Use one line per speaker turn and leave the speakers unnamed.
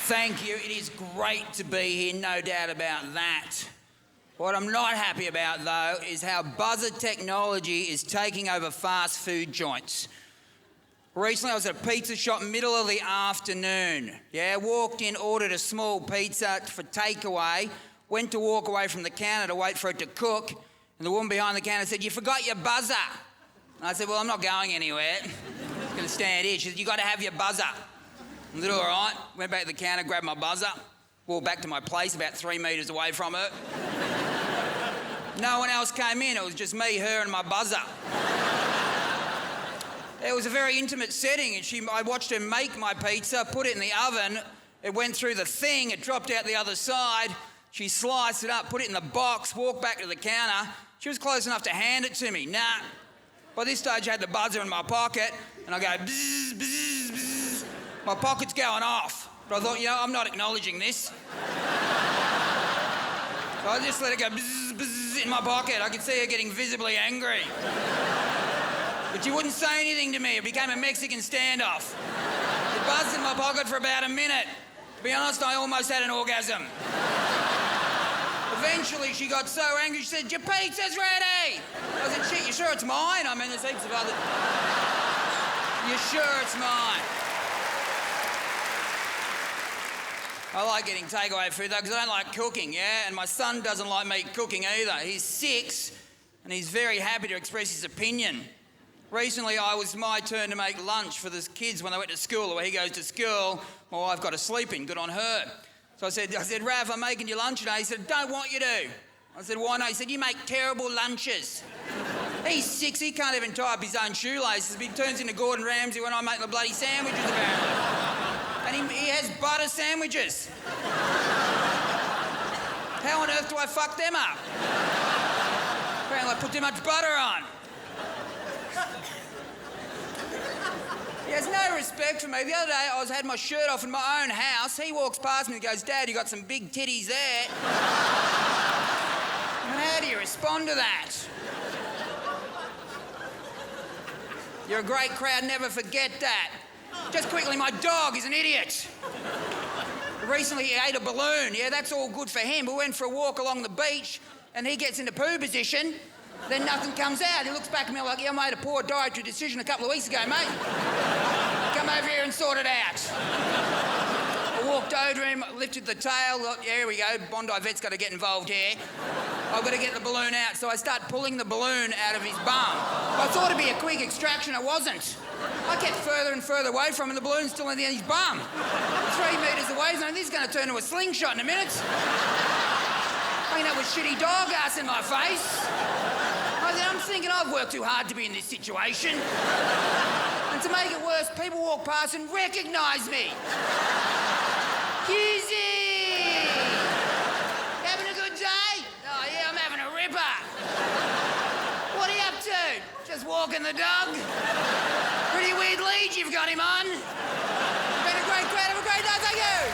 Thank you. It is great to be here, no doubt about that. What I'm not happy about, though, is how buzzer technology is taking over fast food joints. Recently, I was at a pizza shop, middle of the afternoon. Walked in, ordered a small pizza for takeaway, went to walk away from the counter to wait for it to cook, and the woman behind the counter said, "You forgot your buzzer." And I said, "Well, I'm not going anywhere. I'm just going to stand here." She said, "You got to have your buzzer." I said, "All right." Went back to the counter, grabbed my buzzer, walked back to my place about 3 metres away from her. No one else came in. It was just me, her and my buzzer. It was a very intimate setting, and I watched her make my pizza, put it in the oven. It went through the thing. It dropped out the other side. She sliced it up, put it in the box, walked back to the counter. She was close enough to hand it to me. Nah. By this stage, I had the buzzer in my pocket, and I go, bzzz, bzzz, bzzz. My pocket's going off. But I thought, I'm not acknowledging this. So I just let it go bzzz, bzzz in my pocket. I could see her getting visibly angry. But she wouldn't say anything to me. It became a Mexican standoff. It buzzed in my pocket for about a minute. To be honest, I almost had an orgasm. Eventually, she got so angry, she said, "Your pizza's ready!" I said, "Shit, you sure it's mine?" I mean, there's heaps of other... "You sure it's mine?" I like getting takeaway food, though, because I don't like cooking, And my son doesn't like me cooking either. He's 6, and he's very happy to express his opinion. Recently, it was my turn to make lunch for the kids when they went to school, or he goes to school. My wife got a sleep in, good on her. So I said, "Rav, I'm making you lunch today." He said, "Don't want you to." I said, "Why not?" He said, "You make terrible lunches." He's 6, he can't even tie up his own shoelaces. He turns into Gordon Ramsay when I make the bloody sandwiches, apparently. And he has butter sandwiches. How on earth do I fuck them up? Apparently I put too much butter on. He has no respect for me. The other day, I had my shirt off in my own house. He walks past me and goes, "Dad, you got some big titties there." And how do you respond to that? You're a great crowd, never forget that. Just quickly, my dog is an idiot. Recently, he ate a balloon. That's all good for him. We went for a walk along the beach, and he gets into poo position. Then nothing comes out. He looks back at me like, "I made a poor dietary decision a couple of weeks ago, mate. Come over here and sort it out." I walked over him, lifted the tail. Look, here we go. Bondi Vet's got to get involved here. I've got to get the balloon out. So I start pulling the balloon out of his bum. I thought it'd be a quick extraction. It wasn't. I kept further and further away from him, and the balloon's still in his bum. 3 metres away, so this is going to turn to a slingshot in a minute. I mean, that was shitty dog ass in my face. I'm thinking I've worked too hard to be in this situation. And to make it worse, people walk past and recognise me. "Hughes! Having a good day?" "Oh, yeah, I'm having a ripper." "What are you up to?" "Just walking the dog." "Pretty weird lead you've got him on." Been a great crowd. Have a great day. Thank you.